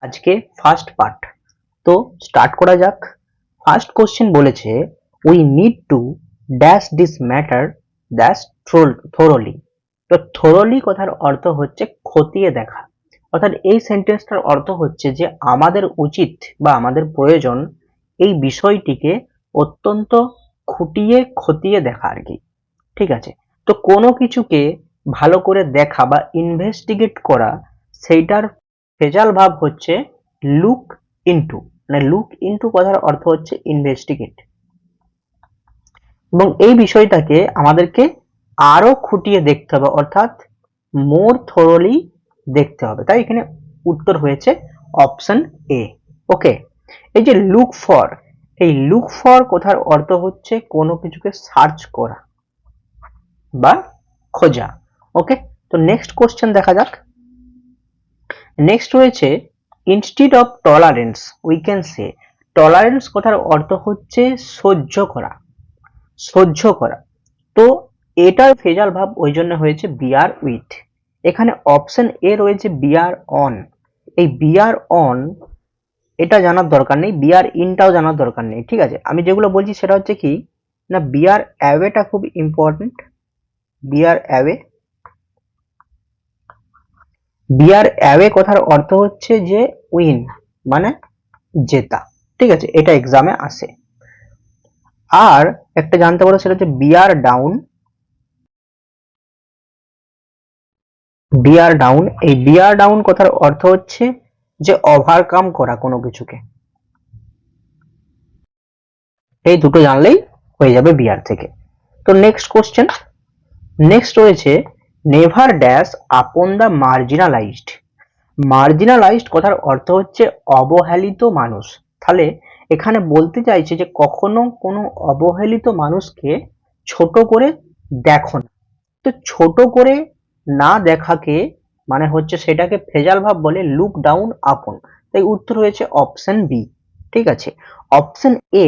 আজকে first part. তো start করা যাক। ফার্স্ট কোশ্চেন বলেছে we need to dash this matter dash thoroughly. তো থোরলি কথার অর্থ হচ্ছে খতিয়ে দেখা, অর্থাৎ এই সেন্টেন্সটার অর্থ হচ্ছে যে আমাদের উচিত বা আমাদের প্রয়োজন এই বিষয়টিকে অত্যন্ত খুঁটিয়ে খতিয়ে দেখা আর কি। ঠিক আছে, তো কোনো কিছুকে ভালো করে দেখা বা ইনভেস্টিগেট করা, সেইটার ফেজাল ভাব হচ্ছে লুক ইনটু। মানে লুক ইনটু কথার অর্থ হচ্ছে ইনভেস্টিগেট, এবং এই বিষয়টাকে আমাদেরকে আরো খুঁটিয়ে দেখতে হবে, অর্থাৎ মোর থরলি দেখতে হবে। তাই এখানে উত্তর হয়েছে অপশন এ। ওকে, এই যে লুক ফর, এই লুক ফর কথার অর্থ হচ্ছে কোনো কিছুকে সার্চ করা বা খোঁজা। ওকে, তো নেক্সট কোশ্চেন দেখা যাক। নেক্সট রয়েছে instead of tolerance we can say. Tolerance কথার অর্থ হচ্ছে সহ্য করা, সহ্য করা। তো এটার ফেজাল ভাব ওই জন্য হয়েছে বিয়ার উইথ। এখানে অপশন এ রয়েছে বিয়ার অন। এই বিয়ার অন এটা জানার দরকার নেই, বিয়ার ইনটাও জানার দরকার নেই। ঠিক আছে, আমি যেগুলো বলছি সেটা হচ্ছে কি না, বিয়ার অ্যাওয়েটা খুব ইম্পর্টেন্ট। বিয়ার অ্যাওয়ে, বিয়ার অ্যাওয়ে কথার অর্থ হচ্ছে যে উইন মানে জেতা। ঠিক আছে, এটা এক্সামে আসে। আর একটা জানতে পারো সেটা হচ্ছে বিয়ার ডাউন। বিয়ার ডাউন, এই বিয়ার ডাউন কথার অর্থ হচ্ছে যে ওভারকাম করা কোনো কিছুকে। এই দুটো জানলেই হয়ে যাবে বিয়ার থেকে। তো নেক্সট কোশ্চেন, নেক্সট রয়েছে never dash upon the marginalised. Marginalised কথার অর্থ হচ্ছে অবহেলিত মানুষ। তাহলে এখানে বলতে চাইছে যে কখনো কোনো অবহেলিত মানুষকে ছোট করে দেখো না। তো ছোট করে না দেখাকে মানে হচ্ছে সেটাকে ফেজাল ভাব বলে লুক ডাউন আপন। তাই উত্তর হয়েছে অপশন বি। ঠিক আছে, অপশন এ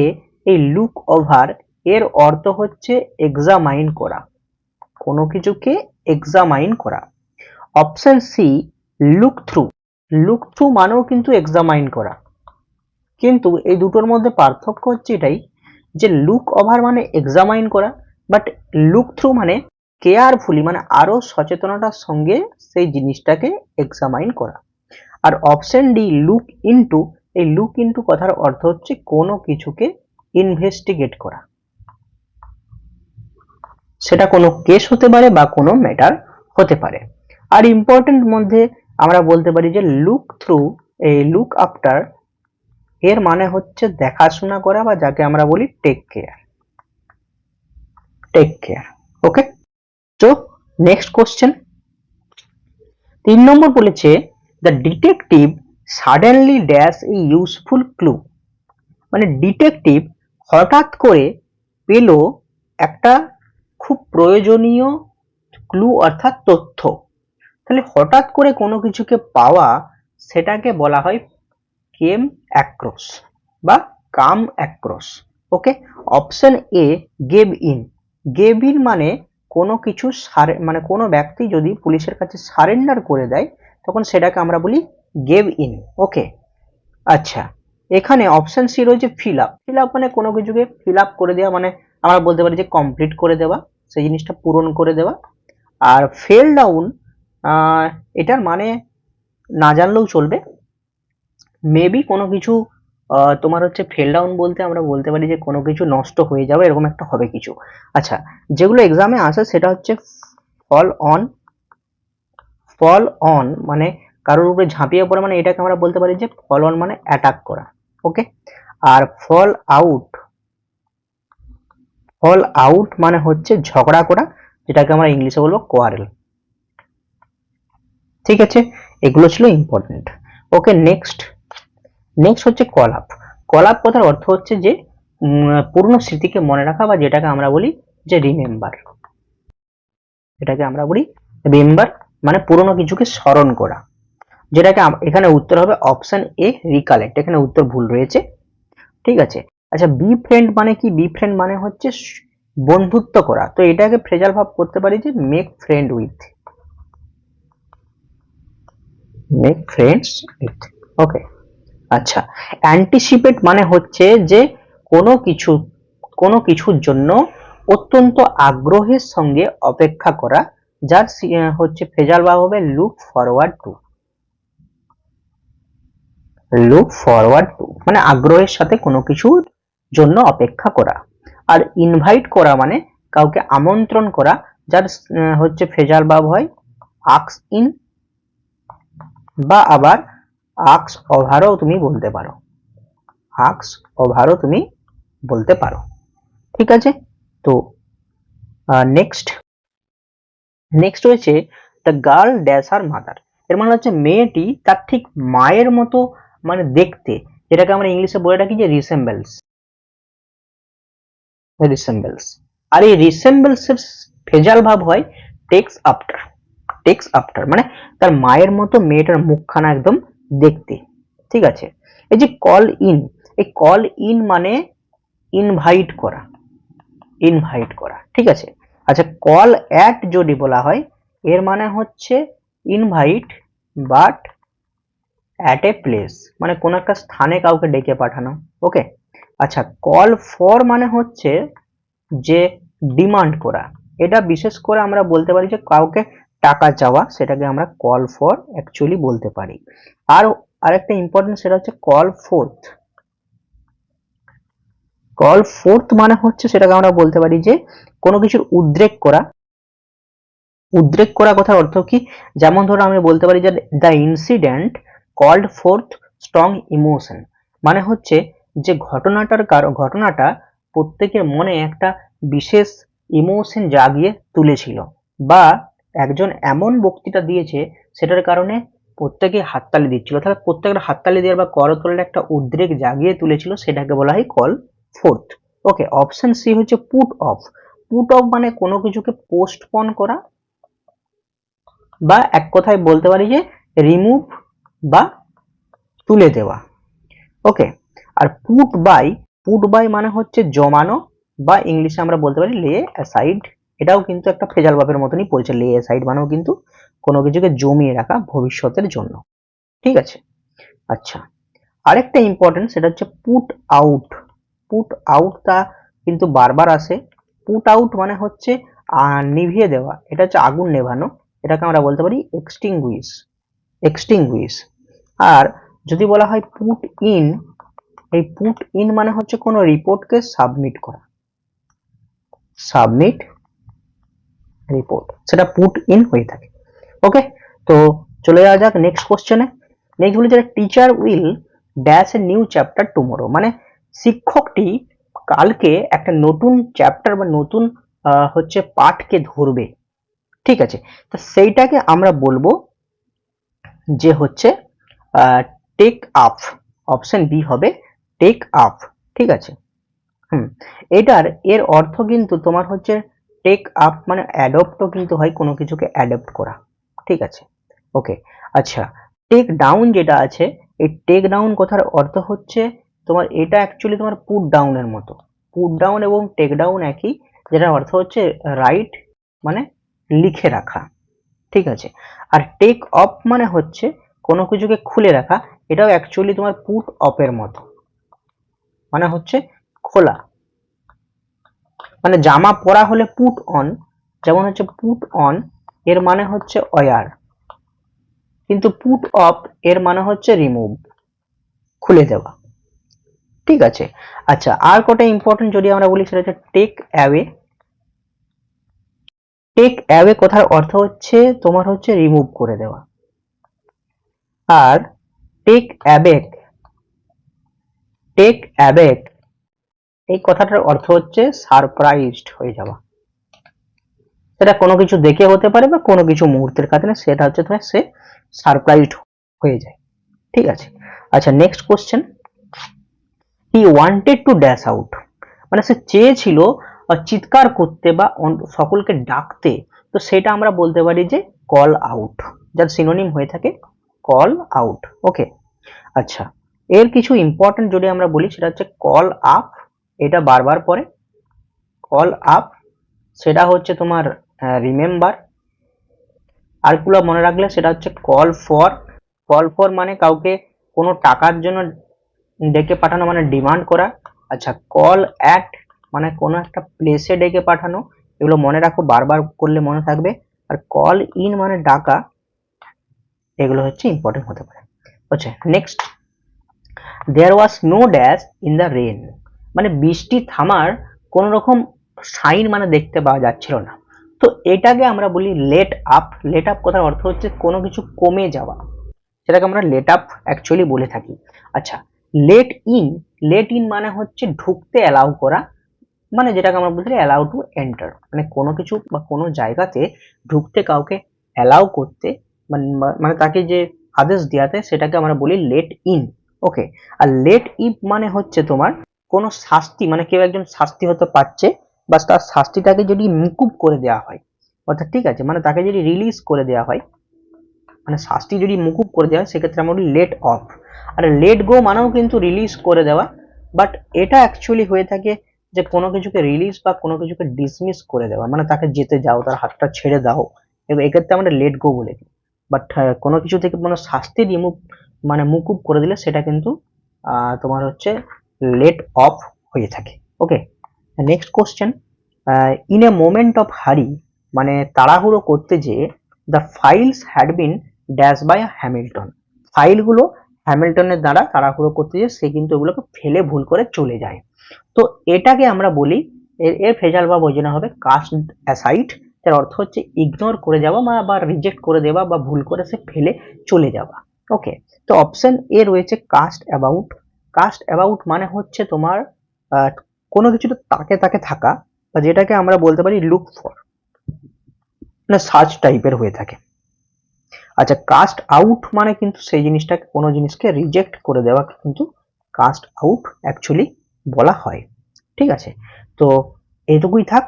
এই লুক ওভার এর অর্থ হচ্ছে এক্সামাইন করা, কোনো কিছুকে এক্সামাইন করা। Option C look through, look through মানেও কিন্তু এক্সামাইন করা, কিন্তু এই দুটোর মধ্যে পার্থক্য হচ্ছে এটাই যে লুক ওভার মানে এক্সামাইন করা, বাট লুক থ্রু মানে কেয়ারফুলি মানে আরো সচেতনতার সঙ্গে সেই জিনিসটাকে এক্সামাইন করা। আর অপশন ডি লুক ইনটু, এই লুক ইনটু কথার অর্থ হচ্ছে কোনো কিছুকে ইনভেস্টিগেট করা, সেটা কোনো কেস হতে পারে বা কোনো ম্যাটার হতে পারে। আর ইম্পর্টেন্ট মধ্যে আমরা বলতে পারি যে লুক থ্রু, এই লুক আফটার এর মানে হচ্ছে দেখাশোনা করা বা যাকে আমরা বলি টেক কেয়ার, টেক কেয়ার। ওকে, তো নেক্সট কোশ্চেন 3 নম্বর বলেছে the detective suddenly dash a useful clue. মানে ডিটেকটিভ হঠাৎ করে পেল একটা খুব প্রয়োজনীয় ক্লু অর্থাৎ তথ্য। তাহলে হঠাৎ করে কোনো কিছুকে পাওয়া সেটাকে বলা হয় কেম অ্যাক্রস বা come across. Okay, option A gave in. Gave in মানে কোনো কিছু মানে কোনো ব্যক্তি যদি পুলিশের কাছে সারেন্ডার করে দেয় তখন সেটাকে আমরা বলি গেভ ইন। ওকে, আচ্ছা, এখানে অপশন সি রয়েছে ফিল আপ। ফিল আপ মানে কোনো কিছুকে ফিল আপ করে দেওয়া, মানে আমরা বলতে পারি যে কমপ্লিট করে দেওয়া, সেই জিনিসটা পূরণ করে দেওয়া। আর ফেল ডাউন, এটার মানে না জানলেও চলবে, মেবি কোনো কিছু তোমার হচ্ছে ফেল ডাউন বলতে আমরা বলতে পারি যে কোনো কিছু নষ্ট হয়ে যাবে, এরকম একটা হবে কিছু। আচ্ছা, যেগুলো এক্সামে আসে সেটা হচ্ছে ফল অন। ফল অন মানে কারোর উপরে ঝাঁপিয়ে পড়া, মানে এটাকে আমরা বলতে পারি যে ফল অন মানে অ্যাটাক করা। ওকে, আর ফল আউট, ফল আউট মানে হচ্ছে ঝগড়া করা, যেটাকে আমরা ইংলিশে বলবো কোয়ারেল। ঠিক আছে, এগুলো ছিল ইম্পর্টেন্ট। ওকে, নেক্সট, নেক্সট হচ্ছে কল আপ। কল আপ কথার অর্থ হচ্ছে যে পুরনো স্মৃতিকে মনে রাখা বা যেটাকে আমরা বলি যে রিমেম্বার, এটাকে আমরা বলি রিমেম্বার মানে পুরনো কিছুকে স্মরণ করা, যেটাকে এখানে উত্তর হবে অপশন এ রিকালেক্ট। এখানে উত্তর ভুল রয়েছে। ঠিক আছে, আচ্ছা বি ফ্রেন্ড মানে কি? বি ফ্রেন্ড মানে হচ্ছে বন্ধুত্ব করা। তো এটাকে ফ্রেজাল ভাব করতে পারি যে make friend with, make friends with. Okay, আচ্ছা, অ্যান্টিসিপেট মানে হচ্ছে যে কোনো কিছু কোনো কিছুর জন্য অত্যন্ত আগ্রহের সঙ্গে অপেক্ষা করা, যার হচ্ছে ফ্রেজাল ভার্ব হবে look forward to. Look forward to মানে আগ্রহের সাথে কোনো কিছুর জন্য অপেক্ষা করা। আর ইনভাইট করা মানে কাউকে আমন্ত্রণ করা, যার হচ্ছে ফ্রেজাল ভার্ব হয় আক্স ইন, বা আবার আক্স ওভারও তুমি বলতে পারো, আক্স ওভারও তুমি বলতে পারো। ঠিক আছে, তো নেক্সট নেক্সট হয়েছে দ্য গার্ল ড্যাশ আর মাদার। এর মানে হচ্ছে মেয়েটি তার ঠিক মায়ের মতো মানে দেখতে, যেটাকে আমরা ইংলিশে বলে রাখি যে রিসেম্বলস। রিসেম্বলস, আর এই রিসেম্বলস এর ফ্রেজাল ভাব হয় টেক্স আফটার। টেক্স আফটার মানে তার মায়ের মতো মেয়েটার মুখখানা একদম দেখতে। ঠিক আছে, এই যে কল ইন, এই কল ইন মানে ইনভাইট করা, ইনভাইট করা। ঠিক আছে, আচ্ছা, কল অ্যাট যদি বলা হয় এর মানে হচ্ছে invite but at a place, মানে কোন একটা স্থানে কাউকে ডেকে পাঠানো। ওকে, আচ্ছা, কল ফর মানে হচ্ছে যে ডিমান্ড করা, এটা বিশেষ করে আমরা বলতে পারি যে কাউকে টাকা চাওয়া, সেটাকে আমরা কল ফর অ্যাকচুয়ালি বলতে পারি। আর আরেকটা ইম্পর্টেন্ট সেটা হচ্ছে কল ফোর্থ। কল ফোর্থ মানে হচ্ছে সেটাকে আমরা বলতে পারি যে কোনো কিছুর উদ্রেক করা। উদ্রেক করা কথার অর্থ কি, যেমন ধরো আমি বলতে পারি যে the incident called forth strong emotion, মানে হচ্ছে যে ঘটনাটা প্রত্যেকের মনে একটা বিশেষ ইমোশন জাগিয়ে তুলেছিল, বা একজন এমন বক্তৃতা দিয়েছে সেটার কারণে প্রত্যেকে হাততালি দিচ্ছিল, তাহলে প্রত্যেকের হাততালি দেওয়ার বা করতলের একটা উদ্রেক জাগিয়ে তুলেছিল, সেটাকে বলা হয় কল ফোর্থ। ওকে, অপশন সি হচ্ছে পুট অফ। পুট অফ মানে কোনো কিছুকে পোস্টপন করা, বা এক কথায় বলতে পারি যে রিমুভ বা তুলে দেওয়া। ওকে, আর পুট বাই মানে হচ্ছে জমানো, বা ইংলিশে আমরা বলতে পারি লে অ্যাসাইড। এটাও কিন্তু একটা ফ্রেজাল ভার্বের মতনই পড়ছে, লে অ্যাসাইড মানেও কিন্তু কোনো কিছুকে জমিয়ে রাখা ভবিষ্যতের জন্য। ঠিক আছে, আচ্ছা, আরেকটা ইম্পর্টেন্ট সেটা হচ্ছে পুট আউট। পুট আউট তা কিন্তু বারবার আসে। পুট আউট মানে হচ্ছে নিভিয়ে দেওয়া, এটা হচ্ছে আগুন নেভানো, এটাকে আমরা বলতে পারি এক্সটিংগুইশ। এক্সটিংগুইশ। আর যদি বলা হয় পুট ইন, এই পুট ইন মানে হচ্ছে কোনো রিপোর্টকে সাবমিট করা, সাবমিট রিপোর্ট, সেটা পুট ইন হয়ে থাকে। ওকে, তো চলে যাওয়া যাক নেক্সট কোশ্চেনে। নেক্সট বলেছে teacher will dash a new chapter tomorrow, মানে শিক্ষকটি কালকে একটা নতুন চ্যাপ্টার বা নতুন হচ্ছে পাঠকে ধরবে। ঠিক আছে, তো সেইটাকে আমরা বলবো যে হচ্ছে টেক আপ। অপশন বি হবে টেক আপ। ঠিক আছে, এটার এর অর্থ কিন্তু তোমার হচ্ছে টেক আপ মানে অ্যাডপ্টও কিন্তু হয়, কোনো কিছুকে অ্যাডপ্ট করা। ঠিক আছে, ওকে, আচ্ছা, টেক ডাউন যেটা আছে, এই টেক ডাউন কথার অর্থ হচ্ছে তোমার এটা অ্যাকচুয়ালি তোমার পুট ডাউনের মতো। পুট ডাউন এবং টেক ডাউন একই, যেটার অর্থ হচ্ছে রাইট মানে লিখে রাখা। ঠিক আছে, আর টেক অফ মানে হচ্ছে কোনো কিছুকে খুলে রাখা, এটাও অ্যাকচুয়ালি তোমার পুট অফের মতো, মানে হচ্ছে খোলা। মানে জামা পরা হলে পুট অন, যেমন হচ্ছে পুট অন এর মানে হচ্ছে ওয়্যার, কিন্তু পুট অফ এর মানে হচ্ছে রিমুভ, খুলে দেওয়া। ঠিক আছে, আচ্ছা, আর কটা ইম্পর্টেন্ট যদি আমরা বলি সেটা হচ্ছে টেক অ্যাওয়ে। টেক অ্যাওয়ে কথার অর্থ হচ্ছে তোমার হচ্ছে রিমুভ করে দেওয়া। আর টেক অ্যাবেক, টেক অ্যাবেক এই কথাটার অর্থ হচ্ছে সারপ্রাইজড হয়ে যাওয়া, সেটা কোনো কিছু দেখে হতে পারে বা কোনো কিছু মুহূর্তের কারণে সেটা হচ্ছে তোমার সে সারপ্রাইজড হয়ে যায়। ঠিক আছে, আচ্ছা, next question. He wanted to dash out, মানে সে চেয়েছিল চিৎকার করতে বা সকলকে ডাকতে, তো সেটা আমরা বলতে পারি যে কল আউট, যার সিনোনিম হয়ে থাকে কল আউট। ওকে, আচ্ছা, এর কিছু ইম্পর্টেন্ট যদি আমরা বলি সেটা হচ্ছে কল আপ, এটা বারবার পরে কল আপ, সেটা হচ্ছে তোমার রিমেম্বার। আরগুলো মনে রাখলে সেটা হচ্ছে কল ফর। কল ফর মানে কাউকে কোনো টাকার জন্য ডেকে পাঠানো মানে ডিমান্ড করা। আচ্ছা, কল অ্যাট মানে কোনো একটা প্লেসে ডেকে পাঠানো, এগুলো মনে রাখো, বারবার করলে মনে থাকবে। আর কল ইন মানে ডাকা, এগুলো হচ্ছে ইম্পর্টেন্ট হতে পারে। আচ্ছা, next, there was no dash in the rain, মানে বৃষ্টি থামার কোন রকম সাইন মানে দেখতে পাওয়া যাচ্ছিল না। তো এটাকে আমরা বলি লেট আপ। লেট আপ কথার অর্থ হচ্ছে কোনো কিছু কমে যাওয়া, সেটাকে আমরা লেট আপ অ্যাকচুয়ালি বলে থাকি। আচ্ছা, লেট ইন, লেট ইন মানে হচ্ছে ঢুকতে অ্যালাউ করা, মানে যেটাকে আমরা বলতে অ্যালাউ টু এন্টার, মানে কোনো কিছু বা কোনো জায়গাতে ঢুকতে কাউকে অ্যালাউ করতে, মানে মানে তাকে যে আদেশ দেওয়াতে, সেটাকে আমরা বলি লেট ইন। ওকে, আর লেট ইফ মানে হচ্ছে তোমার কোনো শাস্তি, মানে কেউ একজন শাস্তি হতে পারছে, বা তার শাস্তিটাকে যদি মুকুব করে দেওয়া হয়, অর্থাৎ ঠিক আছে, মানে তাকে যদি রিলিজ করে দেওয়া হয়, মানে শাস্তি যদি মুকুব করে দেওয়া হয়, সেক্ষেত্রে আমরা বলি লেট অফ। আর লেট গো মানেও কিন্তু রিলিজ করে দেওয়া, বাট এটা অ্যাকচুয়ালি হয়ে থাকে যে কোনো কিছুকে রিলিজ বা কোনো কিছুকে ডিসমিস করে দেওয়া, মানে তাকে যেতে যাও, তার হাতটা ছেড়ে দাও, এক্ষেত্রে আমরা লেট গো বলে দিই। বাট কোনো কিছু থেকে কোনো শাস্তি রিমুভ মানে মুকুব করে দিলে সেটা কিন্তু তোমার হচ্ছে লেট অফ হয়ে থাকে। Okay, next question, in a moment of hurry মানে তাড়াহুড়ো করতে যেয়ে the files had been dash by Hamilton, ফাইলগুলো হ্যামিল্টনের দ্বারা তাড়াহুড়ো করতে যেয়ে সে কিন্তু ওগুলোকে ফেলে ভুল করে চলে যায়। তো এটাকে আমরা বলি, এর ফেজাল বা বোঝানো হবে কাস্ট অ্যাসাইড, যার অর্থ হচ্ছে ইগনোর করে যাওয়া বা রিজেক্ট করে দেওয়া বা ভুল করে সে ফেলে চলে যাওয়া। ওকে, তো অপশন এ রয়েছে কাস্ট অ্যাবাউট। কাস্ট অ্যাবাউট মানে হচ্ছে তোমার কোনো কিছুতে তাকে তাকে থাকা, বা যেটাকে আমরা বলতে পারি লুক ফর, মানে সার্চ টাইপের হয়ে থাকে। আচ্ছা, কাস্ট আউট মানে কিন্তু সেই জিনিসটাকে, কোনো জিনিসকে রিজেক্ট করে দেওয়া কিন্তু কাস্ট আউট অ্যাকচুয়ালি বলা হয়। ঠিক আছে, তো এইটুকুই থাক।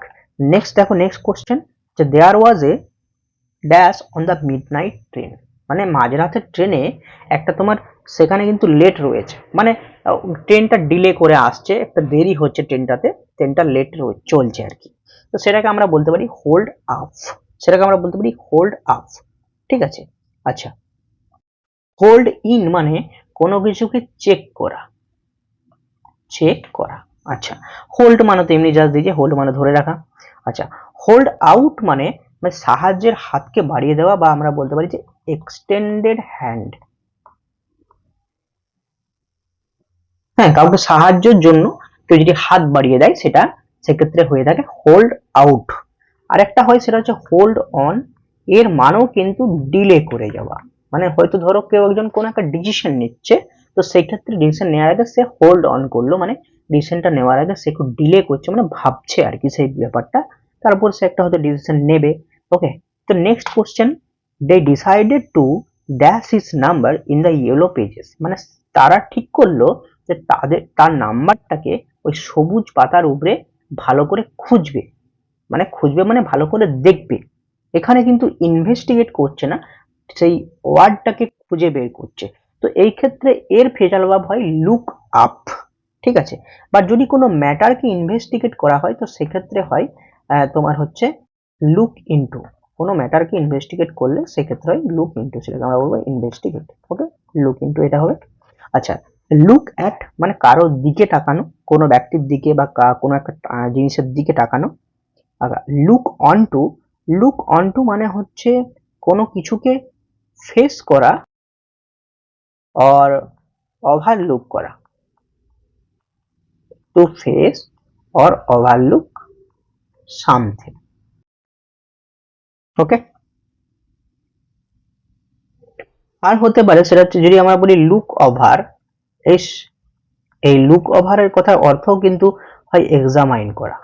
নেক্সট দেখো, নেক্সট কোশ্চেন, যে there was a dash on the midnight train, মানে মাঝরাতের ট্রেনে একটা তোমার সেখানে কিন্তু লেট রয়েছে, মানে ট্রেনটা ডিলে করে আসছে, একটা দেরি হচ্ছে ট্রেনটাতে, ট্রেনটা লেট চলছে আর কি। তো সেটাকে আমরা বলতে পারি হোল্ড আপ, সেটাকে আমরা বলতে পারি হোল্ড আপ। ঠিক আছে, আচ্ছা, হোল্ড ইন মানে কোনো কিছুকে চেক করা, চেক করা। আচ্ছা, হোল্ড মানে তো এমনি জাস্ট দিয়েছে, হোল্ড মানে ধরে রাখা। আচ্ছা, হোল্ড আউট মানে সাহায্যের হাতকে বাড়িয়ে দেওয়া, বা আমরা বলতে পারি যে এক্সটেন্ডেড হ্যান্ড। হ্যাঁ, কাউকে সাহায্যের জন্য কেউ যদি হাত বাড়িয়ে দেয়, সেটা সেক্ষেত্রে হয়ে থাকে হোল্ড আউট। আর একটা হয় সেটা হচ্ছে হোল্ড অন, এর মানেও কিন্তু ডিলে করে যাওয়া, মানে হয়তো ধরো কেউ একজন কোনো একটা ডিসিশন নিচ্ছে, তো সেই ক্ষেত্রে ডিসিশন নেওয়ার আগে সে হোল্ড অন করলো, মানে ডিসিশনটা নেওয়ার আগে সে একটু ডিলে করছে, মানে ভাবছে আর কি সেই ব্যাপারটা, তারপর সে একটা হয়তো ডিসিশন নেবে। ওকে, তো next question, they decided to dash his number in the yellow pages, মানে তারা ঠিক করলো যে তার নাম্বারটাকে ওই সবুজ পাতার উপরে ভালো করে খুঁজবে, মানে খুঁজবে মানে ভালো করে দেখবে। এখানে কিন্তু ইনভেস্টিগেট করছে না, সেই ওয়ার্ডটাকে খুঁজে বের করছে। তো এই ক্ষেত্রে এর ফেজাল ভার্ব হয় লুক আপ। ঠিক আছে, বা যদি কোনো ম্যাটারকে ইনভেস্টিগেট করা হয়, তো সেক্ষেত্রে হয় তোমার হচ্ছে লুক ইনটু। কোনো ম্যাটারকে ইনভেস্টিগেট করলে সেক্ষেত্রে হয় লুক ইনটু, সেটাকে আমরা বলবো ইনভেস্টিগেট। ওকে, লুক ইনটু এটা হবে। আচ্ছা, লুক অ্যাট মানে কারোর দিকে তাকানো, কোনো ব্যক্তির দিকে বা কোনো একটা জিনিসের দিকে তাকানো। Look on to, look on to মানে হচ্ছে কোনো কিছুকে ফেস করা আর ওভারলুক করা, to face or overlook something. Okay, আর হতে পারে সেটা হচ্ছে যদি আমরা বলি লুক ওভার, এই লুক ওভারের কথার অর্থ কিন্তু হয় এক্সামাইন করা।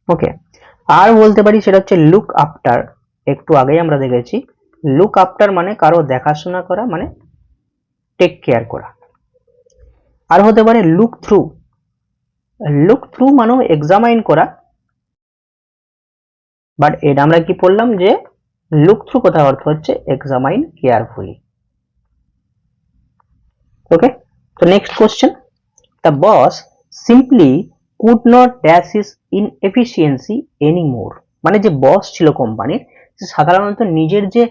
ওকে, আর বলতে পারি সেটা হচ্ছে লুক আফটার, একটু আগেই আমরা দেখেছি লুক আফটার মানে কারো দেখাশোনা করা, মানে টেক কেয়ার করা। আর হতে পারে লুক থ্রু, লুক থ্রু মানেও এক্সামাইন করা, বাট এটা আমরা কি বললাম যে লুক থ্রু কথার অর্থ হচ্ছে এক্সামাইন কেয়ারফুলি। ওকে, তো next question, the boss simply could not dash his inefficiency anymore, মানে যে বস ছিল কোম্পানির, সে সাধারণত নিজের যে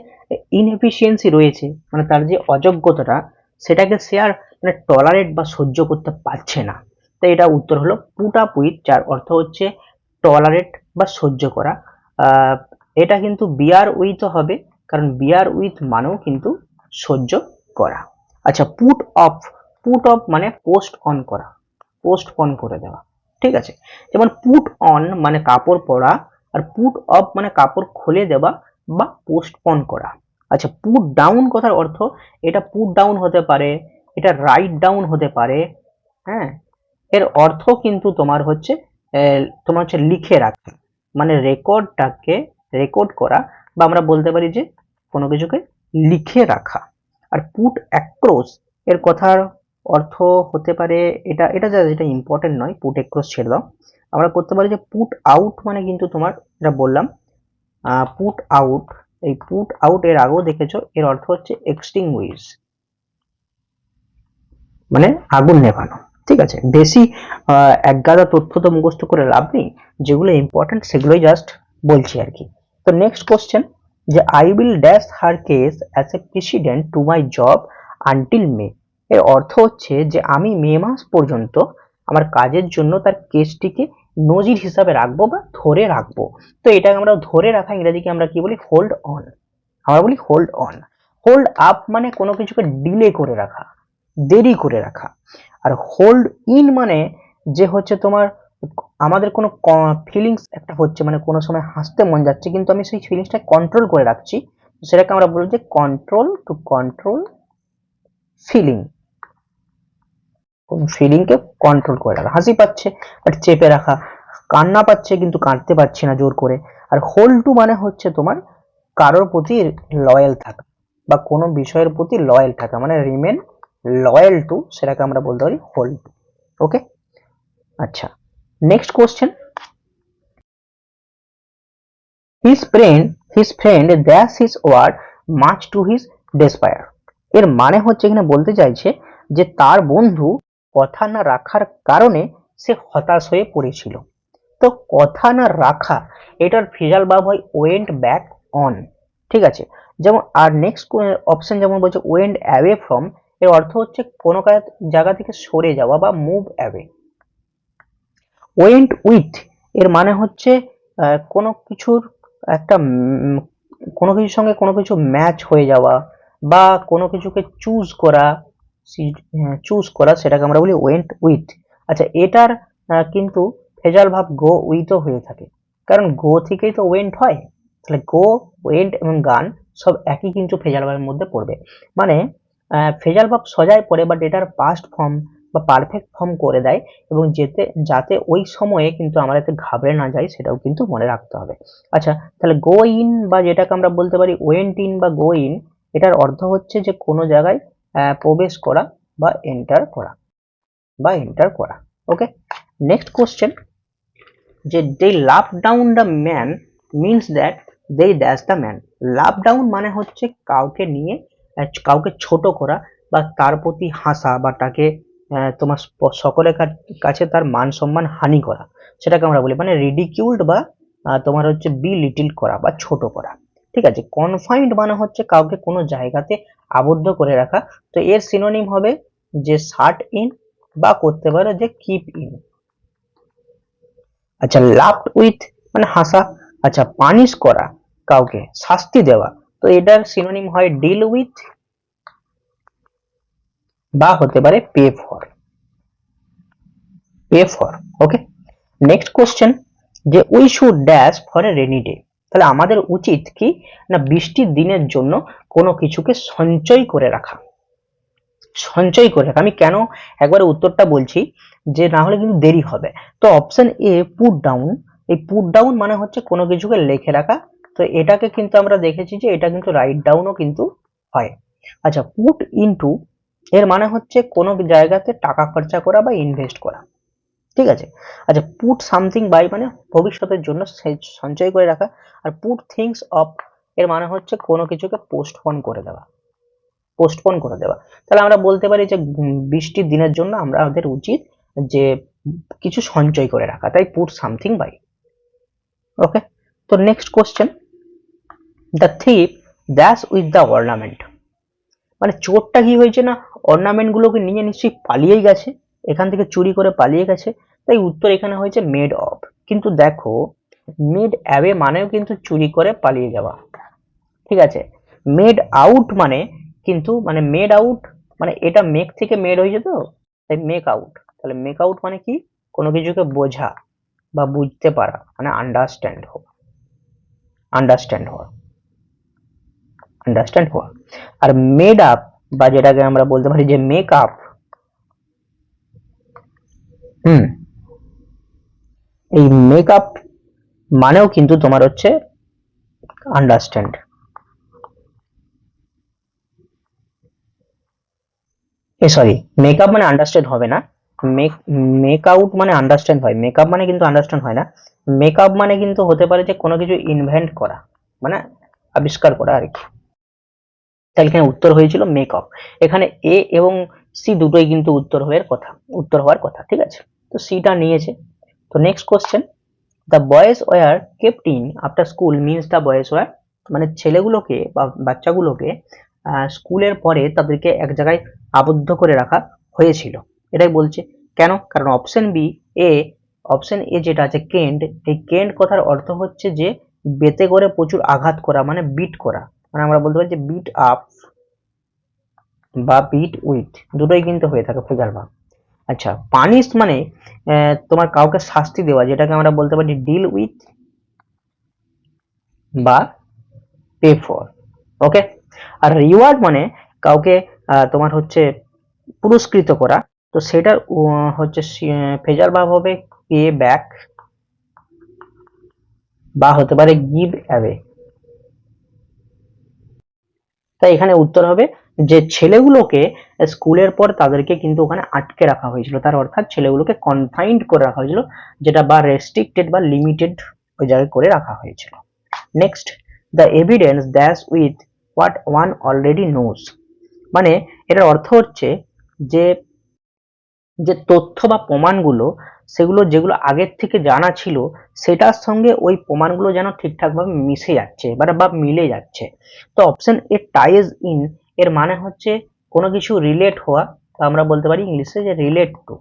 ইনএফিসিয়েন্সি রয়েছে, মানে তার যে অযোগ্যতাটা, সেটাকে সে আর মানে টলারেট বা সহ্য করতে পারছে না। তাই এটা উত্তর হলো পুট আপ উইথ, যার অর্থ হচ্ছে টলারেট বা সহ্য করা। আহ, এটা কিন্তু বিয়ার উইথ হবে, কারণ বিয়ার উইথ মানেও কিন্তু সহ্য করা। আচ্ছা, পুট অফ, পুট অফ মানে পোস্ট অন করা, পোস্টপন করে দেওয়া। ঠিক আছে, যেমন পুট অন মানে কাপড় পরা, আর পুট অফ মানে কাপড় খুলে দেওয়া বা পোস্টপন করা। আচ্ছা, পুট ডাউন কথার অর্থ, এটা পুট ডাউন হতে পারে, এটা রাইট ডাউন হতে পারে। হ্যাঁ, এর অর্থ কিন্তু তোমার হচ্ছে লিখে রাখা, মানে রেকর্ডটাকে রেকর্ড করা, বা আমরা বলতে পারি যে কোনো কিছুকে লিখে রাখা। আর পুট অ্যাক্রস এর কথার অর্থ হতে পারে, এটা এটা যেটা ইম্পর্টেন্ট নয়, পুট অ্যাক্রস ছেড়ে দাও। আমরা করতে পারি যে পুট আউট, মানে কিন্তু তোমার এটা বললাম পুট আউট, এই পুট আউট এর আগেও দেখেছো, এর অর্থ হচ্ছে এক্সটিংগুইশ, মানে আগুন নেভানো। ঠিক আছে, বেশি একগাদা তথ্য তো মুখস্থ করে লাভ নেই, যেগুলো ইম্পর্টেন্ট সেগুলোই জাস্ট বলছি আর কি। তো নেক্সট কোশ্চেন, যে I will dash her case as a president to my job until May, এর অর্থ হচ্ছে যে আমি মে মাস পর্যন্ত আমার কাজের জন্য তার কেসটিকে নজির হিসাবে রাখবো বা ধরে রাখবো। তো এটাকে আমরা ধরে রাখা ইংরেজিকে আমরা কি বলি, হোল্ড অন। আমরা বলি হোল্ড অন। হোল্ড আপ মানে কোনো কিছুকে ডিলে করে রাখা, দেরি করে রাখা। আর হোল্ড ইন মানে যে হচ্ছে তোমার আমাদের কোনো ফিলিংস একটা হচ্ছে, মানে কোনো সময় হাসতে মন যাচ্ছে কিন্তু আমি সেই ফিলিংসটা কন্ট্রোল করে রাখছি, সেটাকে আমরা বলি যে কন্ট্রোল টু কন্ট্রোল ফিলিং। ফিলিংকে কন্ট্রোল করে রাখা, হাসি পাচ্ছে বাট চেপে রাখা, কান্না পাচ্ছে কিন্তু কাঁদতে পারছি না জোর করে। আর হোল্ড টু মানে হচ্ছে তোমার কারোর প্রতি লয়াল থাকা বা কোনো বিষয়ের প্রতি লয়াল থাকা, মানে রিমেন লয়াল টু, সেটাকে আমরা বলতে পারি হোল্ড টু। ওকে, আচ্ছা, next question, his friend dash his word much to his despair, এর মানে হচ্ছে এখানে বলতে চাইছে যে তার বন্ধু কথা না রাখার কারণে সে হতাশ হয়ে পড়েছিল। তো কথা না রাখা, এটার ফিজাল ভাব হয় ওয়েন্ট ব্যাক অন। ঠিক আছে, যেমন আর নেক্সট অপশন যেমন বলছে ওয়েন্ট অ্যাওয়ে ফ্রম, এর অর্থ হচ্ছে কোনো জায়গা থেকে সরে যাওয়া বা মুভ অ্যাওয়ে। ওয়েন্ট উইথ এর মানে হচ্ছে কোনো কিছুর একটা কোনো কিছুর সঙ্গে কোনো কিছু ম্যাচ হয়ে যাওয়া বা কোনো কিছুকে চুজ করা, সেটাকে আমরা বলি ওয়েন্ট উইথ। আচ্ছা, এটার কিন্তু ফেজাল ভাব গো উইথও হয়ে থাকে, কারণ গো থেকেই তো ওয়েন্ট হয়। তাহলে গো, ওয়েন্ট এবং গান সব একই কিন্তু ফেজাল ভাবের মধ্যে পড়বে। মানে ফেজাল ভাব সজায় পড়ে, বাট এটার পাস্ট ফর্ম বা পারফেক্ট ফর্ম করে দেয়, এবং যাতে ওই সময়ে কিন্তু আমরা এতে ঘাবড়ে না যাই, সেটাও কিন্তু মনে রাখতে হবে। আচ্ছা, তাহলে গো ইন বা যেটাকে আমরা বলতে পারি ওয়েন্ট ইন বা গো ইন, এটার অর্থ হচ্ছে যে কোনো জায়গায় প্রবেশ করা বা এন্টার করা। ওকে, নেক্সট কোশ্চেন, যে they love down the man means that they dash the man. Love down মানে হচ্ছে কাউকে নিয়ে কাউকে ছোট করা বা তার প্রতি হাসা বা তাকে তোমার সকলের কাছে তার মান সম্মান হানি করা, সেটাকে আমরা বলি মানে রিডিকিউলড বা তোমার হচ্ছে বি লিটিল করা বা ছোট করা। ঠিক আছে, কনফাইন্ড মানে হচ্ছে কাউকে কোনো জায়গাতে আবদ্ধ করে রাখা। তো এর সিনোনিম হবে যে শাট ইন বা করতে পারো যে কিপ ইন। আচ্ছা, লাফড উইথ মানে হাসা। আচ্ছা, পানিশ করা, কাউকে শাস্তি দেওয়া, তো এটার সিনোনিম হয় ডিল উইথ বা হতে পারে pay for. Okay, next question, যে we should dash for a rainy day, তাহলে আমাদের উচিত কি না বৃষ্টির দিনের জন্য কোনো কিছুকে সঞ্চয় করে রাখা। আমি কেন একবারে উত্তরটা বলছি, যে না হলে কিন্তু দেরি হবে। তো অপশন এ পুট ডাউন, এই পুট ডাউন মানে হচ্ছে কোনো কিছুকে লিখে রাখা। তো এটাকে কিন্তু আমরা দেখেছি যে এটা কিন্তু রাইট ডাউনও কিন্তু হয়। আচ্ছা, পুট ইনটু এর মানে হচ্ছে কোনো জায়গাতে টাকা খরচা করা বা ইনভেস্ট করা। ঠিক আছে, আচ্ছা, পুট সামথিং বাই মানে ভবিষ্যতের জন্য সঞ্চয় করে রাখা। আর পুট থিংস অফ এর মানে হচ্ছে কোনো কিছুকে পোস্টপোন করে দেওয়া। তাহলে আমরা বলতে পারি যে বৃষ্টির দিনের জন্য আমাদের উচিত যে কিছু সঞ্চয় করে রাখা, তাই পুট সামথিং বাই। ওকে, তো নেক্সট কোশ্চেন, দ্য থিপ দ্যাশ উইথ দ্য অর্নামেন্ট, মানে চোরটা কি হয়েছে না, অর্নামেন্ট গুলোকে নিয়ে নিশ্চয়ই পালিয়েই গেছে, এখান থেকে চুরি করে পালিয়ে গেছে, তাই উত্তর এখানে হয়েছে মেড অফ। কিন্তু দেখো মেড অ্যাওয়ে মানেও কিন্তু চুরি করে পালিয়ে যাওয়া, ঠিক আছে। মেড আউট মানে কিন্তু মানে মেড আউট মানে এটা মেক থেকে মেড হয়েছে তো, তাই মেক আউট। তাহলে মেক আউট মানে কি, কোনো কিছুকে বোঝা বা বুঝতে পারা, মানে আন্ডারস্ট্যান্ড হওয়া, আন্ডারস্ট্যান্ড হওয়া, আন্ডারস্ট্যান্ড হওয়া। আর মেড আপ বা যেটাকে আমরা বলতে পারি যে মেক আপ, হুম, এই মেক আপ মানেও কিন্তু তোমার হচ্ছে আন্ডারস্ট্যান্ড। সরি, মেকআপ মানে আন্ডারস্ট্যান্ড হবে না, মেক মেক আউট মানে আন্ডারস্ট্যান্ড হয়, মেকআপ মানে কিন্তু আন্ডারস্ট্যান্ড হয় না। মেকআপ মানে কিন্তু হতে পারে যে কোনো কিছু ইনভেন্ট করা, মানে আবিষ্কার করা আর কি। তাহলে এখানে উত্তর হয়েছিল মেকআপ। এখানে এ এবং সি দুটোই কিন্তু উত্তর হওয়ার কথা, ঠিক আছে। তো সিটা নিয়েছে। তো next question, the boys were kept in after school means the boys were, মানে ছেলেগুলোকে বা বাচ্চাগুলোকে স্কুলের পরে তাদেরকে এক জায়গায় আবদ্ধ করে রাখা হয়েছিল, এটাই বলছে। কেন? কারণ এ অপশন এ যেটা আছে কেন্ড, এই কেন্ড কথার অর্থ হচ্ছে যে বেতে করে প্রচুর আঘাত করা, মানে বিট করা, মানে আমরা বলতে পারি যে বিট আপ বা বিট উইথ, দুটোই কিন্তু হয়ে থাকে ফিগার ভাগ। আচ্ছা, পানিশ মানে তোমার কাউকে শাস্তি দেওয়া, যেটাকে আমরা বলতে পারি ডিল উইথ বা পে ফর, ওকে। আর রিওয়ার্ড মানে কাউকে তোমার হচ্ছে পুরস্কৃত করা, তো সেটার হচ্ছে ফেজাল ভাব হবে পে ব্যাক বা হতে পারে গিভ অ্যাওয়ে। তাই এখানে উত্তর হবে যে ছেলেগুলোকে স্কুলের পর তাদেরকে কিন্তু ওখানে আটকে রাখা হয়েছিল, তার অর্থাৎ ছেলেগুলোকে কনফাইন্ড করে রাখা হয়েছিল, যেটা বা রেস্ট্রিক্টেড বা লিমিটেড ওই জায়গায় করে রাখা হয়েছিল। Next, the evidence dash with what one already knows, মানে এটার অর্থ হচ্ছে যে যে তথ্য বা প্রমাণগুলো সেগুলো যেগুলো আগের থেকে জানা ছিল সেটার সঙ্গে ওই প্রমাণগুলো যেন ঠিকঠাক ভাবে মিশে যাচ্ছে বা মিলে যাচ্ছে। তো অপশন এ টাইজ ইন এর মানে হচ্ছে কোনো কিছু রিলেট হওয়া, আমরা বলতে পারি ইংলিশে যে রিলেট টু,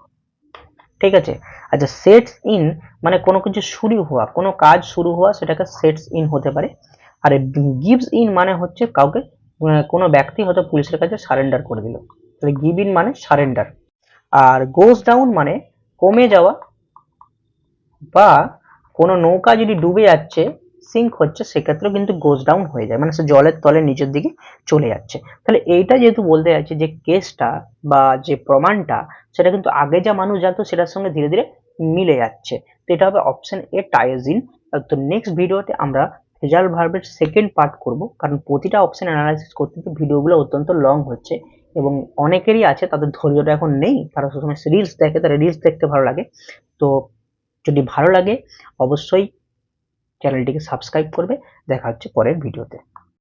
ঠিক আছে। আচ্ছা, সেটস ইন মানে কোনো কিছু শুরু হওয়া, কোনো কাজ শুরু হওয়া, সেটাকে সেটস ইন হতে পারে। আর গিভস ইন মানে হচ্ছে কাউকে কোনো ব্যক্তি হয়তো পুলিশের কাছে সারেন্ডার করে দিল, তাহলে গিভ ইন মানে সারেন্ডার। আর গোজ ডাউন মানে কমে যাওয়া, বা কোনো নৌকা যদি ডুবে যাচ্ছে, সিঙ্ক হচ্ছে, সেক্ষেত্রেও কিন্তু গোজ ডাউন হয়ে যায়, মানে সে জলের তলে নিচের দিকে চলে যাচ্ছে। তাহলে এইটা যেহেতু বলতে যাচ্ছে যে কেসটা বা যে প্রমাণটা সেটা কিন্তু আগে যা মানুষ জানতো সেটার সঙ্গে ধীরে ধীরে মিলে যাচ্ছে, তো এটা হবে অপশন এ টাইজ ইন। তো নেক্সট ভিডিওতে আমরা ফ্রেজাল ভার্বের সেকেন্ড পার্ট করব, কারণ প্রতিটা অপশন অ্যানালাইসিস করতে ভিডিওগুলো অত্যন্ত লং হচ্ছে এবং অনেকেরই আছে তাদের ধৈর্যটা এখন নেই, তারা সবসময় রিলস দেখে, তারা রিলস দেখতে ভালো লাগে। তো যদি ভালো লাগে অবশ্যই চ্যানেলটিকে সাবস্ক্রাইব করবে। দেখা হচ্ছে পরের ভিডিওতে।